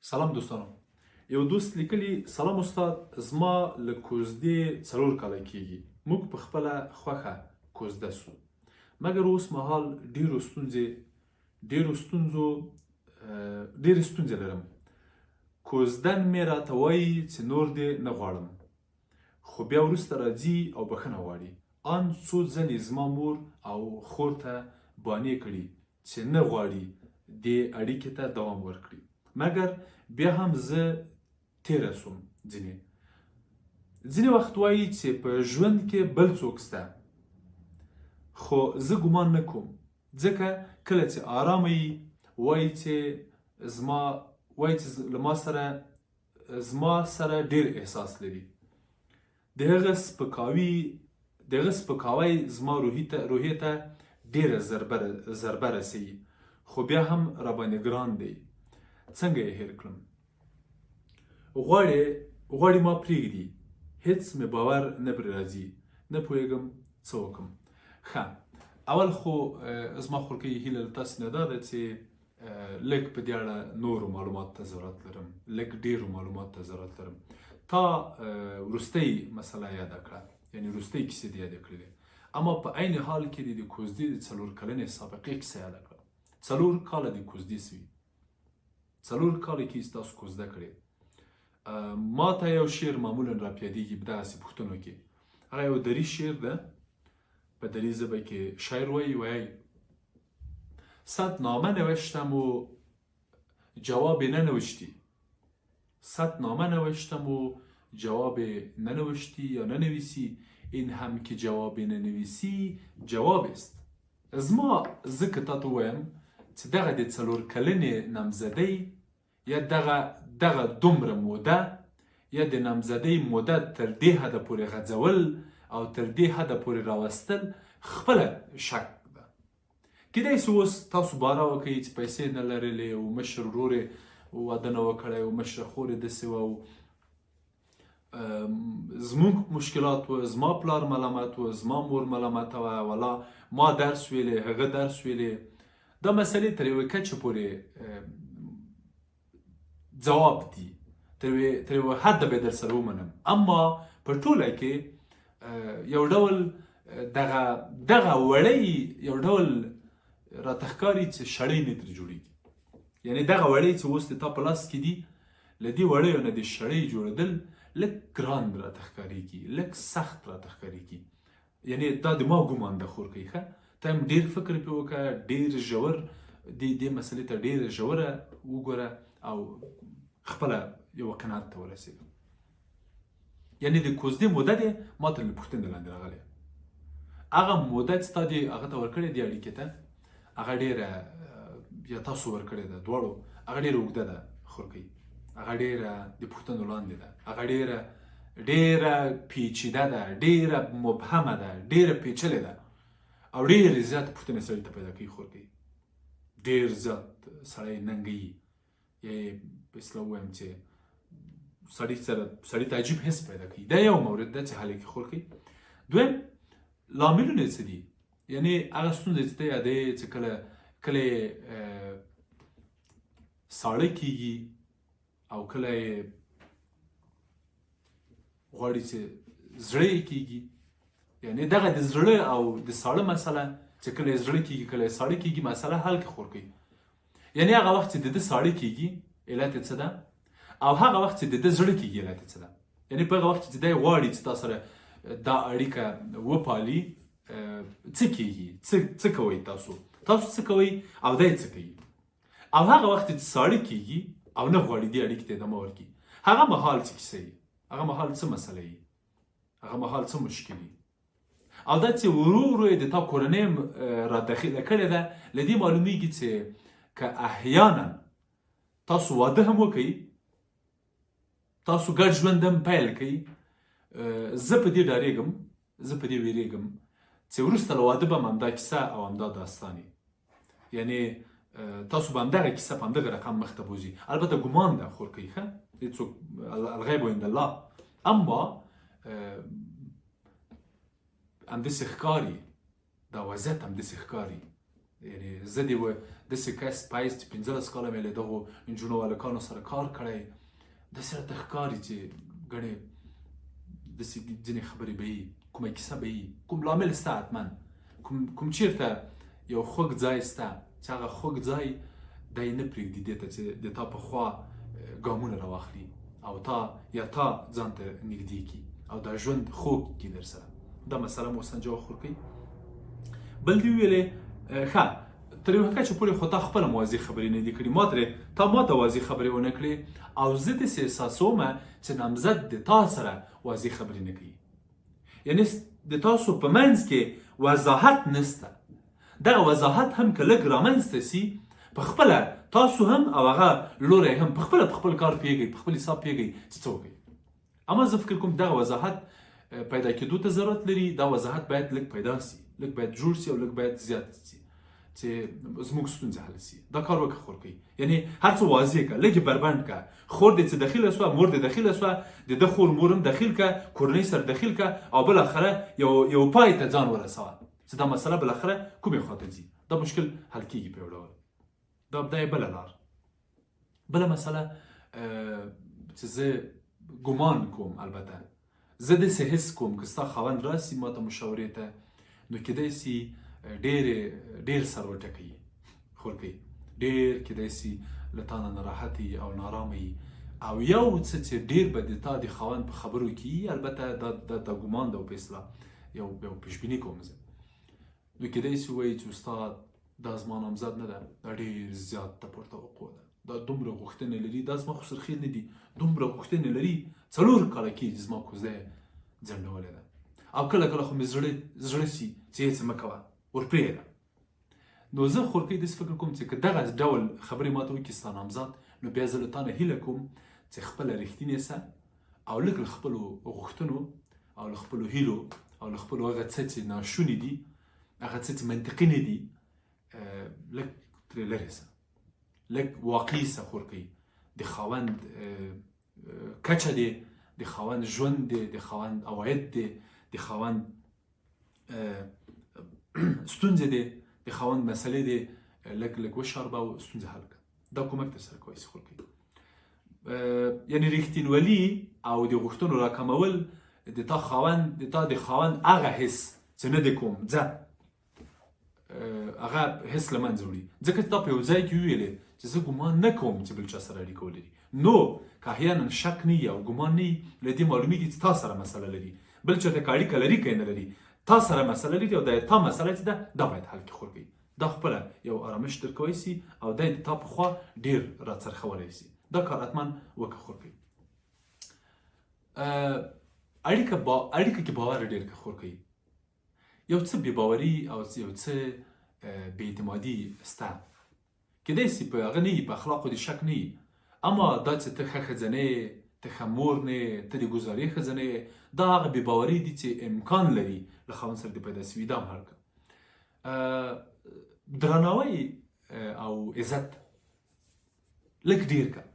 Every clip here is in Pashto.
سلام دوستانو. یو دوست لیکلی سلام استاد، زما له کوزدې 4 کاله کیږي. موږ په خپله خوښه کوزده سو، مګر اوس مهال ډېرې ستونزې لرم. کوزدن مې راته وایي چې نور دې نه غواړم، خو بیا وروسته راځي او بښنه غواړي. ان څو ځلې زما مور او خور ته بانې کړي چې نه غواړي دې اړیکې ته دوام ورکړي، مګر بیا هم زه تیره سوم. ځینې وخت وایي چې په ژوند کې بل څوک شته، خو زه ګمان نه کوم، ځکه کله چې آرامه یي وایي چې زما سره ډېر احساس لري. د هغه سپکاوی زما روحیې ته ډېره ضربه رسوي، خو بیا هم راباندې ګران دی. څنګه یې هېر کړم؟ غواړي ما پرېږدي، هېڅ مې باور نه پرې راځي، نه پوهېږم څه وکړم. ښه، اول خو زما خورکۍ هیله له تاسې نه دا ده چې لږ په دې اړه نورو معلوماتو ته ضرورت لرم، لږ ډېرو معلوماتو ته ضرورت لرم. تا وروستۍ مسله یاده کړه، یعنې وروستۍ کیسې دې یادې کړې دي، اما په عین حال کې دې د کوزدې د 4 کلنې سابقې کیسه یاده کړه. 4 کاله دې کوزدې سوي، 4 کاله کې ستاسو کوزده کړې. ما ته یو شعر معمولا راپیادېږي په دغسې پوښتنو کې. هغه یو دری شعر ده، په دری ژبه کې شاعر وایي 100 نامه نوشتم و جواب ننوشتی، 100 نامه نوشتم و جواب ننوشتی یا ننویسی، این هم که جواب ننویسی جواب است. زه که تا ته ووایم چې دغه د 4 کلنې نامزدۍ یا دغه دومره موده یا د نامزدۍ موده تر دې حده پورې غځول او تر دې حده پورې راوستل خپله شک ده. کیدای شي اوس تاسو باره وکئ چې پیسې نه لرلې او مشر ورور یې واده نه و کړی او مشره خور یې داسې وه او زمونږ مشکلات و، زما پلار ملامت و، زما مور ملامته وه، ولا ما درس ویلې هغه درس ویلې. دا مسئلې تر یوې کچې پورې ځواب دي، تر یوه حده به در سره ومنم، اما په ټوله کې یو ډول دغه وړۍ یو ډول راته ښکاري چې شړۍ نه ترې جوړېږي. یعنې دغه وړۍ چې اوس د تا په لاس کې دي، له دې وړیو نه د شړۍ جوړېدل لږ ګران راته ښکارېږي، لږ سخت راته ښکارېږي. یعنې دا د ما ګمان ده خورکۍ. ښه، ته هم ډېر فکر پرې وکړه، ډېر ژور دې مسلې ته ډېره ژوره وګوره او خپله یوه قناعت ته ورسېږه. یعنې د کوزدې موده دې ما ته له پوښتنې لاندې راغلی. هغه موده چې تا دې هغه ته ورکړې دې اړیکې ته، هغه ډېره یا تاسو ورکړې ده دواړو، هغه ډېره اوږده ده خورکۍ، هغه ډېره د پوښتنو لاندې ده، هغه ډېره پیچیده ده، ډېره مبهمه ده، ډېره پیچلې ده او ډېرې زیاتې پوښتنې سړي ته پیدا کوي خورکۍ. ډېر زیات سړی ننګوي، یا یې په اصطلاح ووایم چې سړي ته عجیب حس پیدا کوي. دا یو مورد ده چې حل یې کړي خورکۍ. دویم، لاملونه یې څه دي؟ یعنې هغه ستونزې چې ته یادوې چې کله یې ساړه کېږي او کله یې غواړي چې زړه یې کېږي. یعنې دغه د زړه او د ساړه مسله چې کله یې زړه کېږي کله یې ساړه کېږي مسله حل کړي خورکۍ. یعنې هغه وخت چې د ده ساړه کېږي علت یې څه ده، او هغه وخت چې د ده زړه کېږي علت یې څه ده. یعنې په هغه وخت چې دی غواړي چې تا سره دا اړیکه وپالي، څه کېږي، څه کوئ تاسو څه کوئ او دی څه کوي. او هغه وخت چې ساړه کېږي او نه غواړي دې اړیکې ته ادامه ورکړي، هغه مهال څه کیسه وي، هغه مهال څه مسله وي، هغه مهال څه مشکل وي. او دا چې ورو ورو یې د تا کورنۍ را داخله کړې ده، له دې معلومیږي چې که احیانا تاسو واده هم وکئ، تاسو ګډ ژوند هم پیل کئ، زه په دې ډارېږم، زه په دې ویرېږم چې وروسته له واده به هم همدا کیسه او همدا داستان وي. یعنې تاسو به همدغه کیسه په همدغه رقم مخته بوځي. البته ګمان ده خورکۍ، ښه، هېڅوک الغیب عند الله، اما همداسې ښکاري، دا وضعیت همداسې ښکاري. یعنې زه داسې کس پایز چې 15 کاله مې له دغو نجونو او هلکانو سره کار کړی داسې راته ښکاري چې ګڼې داسې ځینې خبرې به وي کومه کیسه به وي کوم لامل سته حتما کوم چېرته یو خوږ ځای سته چې هغه خوږ ځای دی نه پرېږدي دې ته چې د تا په خوا ګامونه راواخلي او تا ځان ته نږدې کړي او دا ژوند خوږ کړي در سره دا مسله مو سنجه وخورکوي بل دې وویلې ښه تر یو حقه چې پورې خو تا خپله واضح خبرې نه دي کړي تا ماته واضح خبرې ونه کړې او زه داسې احساسومه چې نامزد د تا سره واضح خبرې نه کوي یعنې د تاسو په منځ کې وضاحت نسته دغه وضاحت هم که لږ رامنځته سي په خپله تاسو هم او هغه لوری هم په خپله په خپل کار پوهېږئ په خپل حساب پوهېږئ چې څه وکړئ اما زه فکر کوم دغه وضاحت پیدا کېدو ته ضرورت لري دا وضاحت باید لږ پیدا سي لږ باید جوړ سي او لږ باید زیات سي چې زموږ ستونزې حل سي دا کار وکړه خورکۍ یعنې هر څه واضح کړه لږ یې بربنډ کړه خور دې چې دخیله سوه مور دې دخیله سوه د ده خور مور هم دخیل کړه کورنۍ سره دخیل کړه او بالاخره یو پای ته ځان ورسوه چې دا مسله بالاخره کومې خواته ځي دا مشکل حل کېږي په یو ډول دا یې بله لار بله مسله چې زه ګمان کوم البته زه داسې حس کوم که ستا خاوند راسي ما ته مشاورې ته نو کیدای سي ډېر سر وټکوي خورکۍ ډېر کیدای سي له تا نه ناراحته او نارامه وي او یو څه چې ډېر به د تا د خاوند په خبرو کې البته دا ګمان ده او په اصطلاح یو پیشبیني کوم زه نو کیدای سي ووایي چې استاد دا زما نامزد نه ده دا ډېر زیات ته توقع ده دا دومره غوښتنې لري دا زما خسرخیل نه دي دومره غوښتنې لري 4 کاله کېږي زما کوزه یې ځنډولې ده او کله خو مې زړه سي چې هېڅ مه کوه ورپرېږده نو زه خورکۍ داسې فکر کوم چې که دغه ډول خبرې ماته وکړي ستا نامزد نو بیا زه له تا نه هیله کوم چې خپله رښتینې سه او لږ له خپلو غوښتنو او له خپلو هیلو او له خپلو هغه څه چې ناشوني دي هغه څه چې منطقي نه دي لږ ترې لرې سه لږ واقعي سه خورکۍ د خاوند کچه دی د خاوند ژوند دی د خاوند عواید دی د خاوند ستونزې دی د خاوند مسئلې دی لږ وشاربه او ستونزې حل کړه دا کومک در سره کولی سي خورکۍ یعنې رښتینولي او د غوښتنو راکمول د تا د خاوند هغه حس چې نه دی کوم ځه هغه حس له منځه وړي ځکه چې تا په یو ځای کې وویلې چې زه ګمان نه کوم چې بل چا سره اړیکه ولري نو که احیانا شک نه وي او ګمان نه وي له دې معلومیږي چې تا سره مسله لري بل چاته که اړیکه لري که نه لري تا سره مسله لري او دا تا مسله چې ده دا باید حل کړي خورکۍ دا خپله یو آرامش درکوی سي او دا د تا په خوا ډېر راڅرخولی سي دا کار حتما وکړه خورکۍ اړیکه کې باور ډېر کړه خورکۍ یو څه بې باوري او یو څه بې اعتمادي سته کیدای سي په هغه نه وي په اخلاقو دې شک نه وي اما دا چې ته ښه ښځه نه یې ته ښه مور نه یې ته د ګزارې ښځه نه یې دا هغه بې باوري دي چې امکان لري له خاوند سره دې پیدا سوي دا هم حل کړه درناوی او عزت لږ ډېر کړه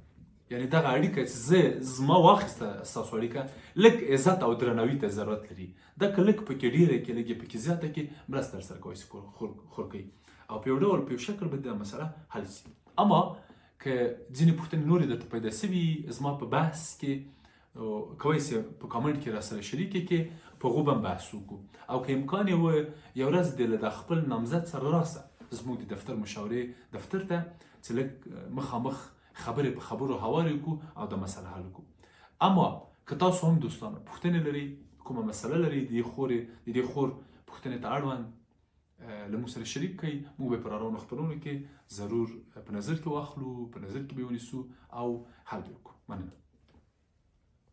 یعنې دغه اړیکه چې زما واخیسته ستاسو اړیکه لږ عزت او درناوي ته ضرورت لري دا که لږ پکې ډېره کې لږ یې پکې زیاته کې مرسته درسره کولی سي خورکۍ او په یو ډول په یو شکل به دا مسله حل سي اما که ځینې پوښتنې نورې درته پیدا سوي زما په بحث کې کولی سي په کامنټ کې راسره شریکې کې په هغو به هم بحث وکړو او که امکان یې وه یو ورځ دې له خپل نامزد سره راسه زموږ د دفتر مشاورې دفتر ته چې لږ مخامخ خبرې په خبرو هوارې وکړو او دا مسله حل وکړو اما که تاسو هم دوستانو پوښتنې لرئ کومه مسله لرئ د دې خور پوښتنې ته اړوند له موږ سره شریک کړئ موږ به په راروانو خپرونو کې ضرور په نظر کې واخلو په نظر کې به یې ونیسو او حل به یې وکړو مننه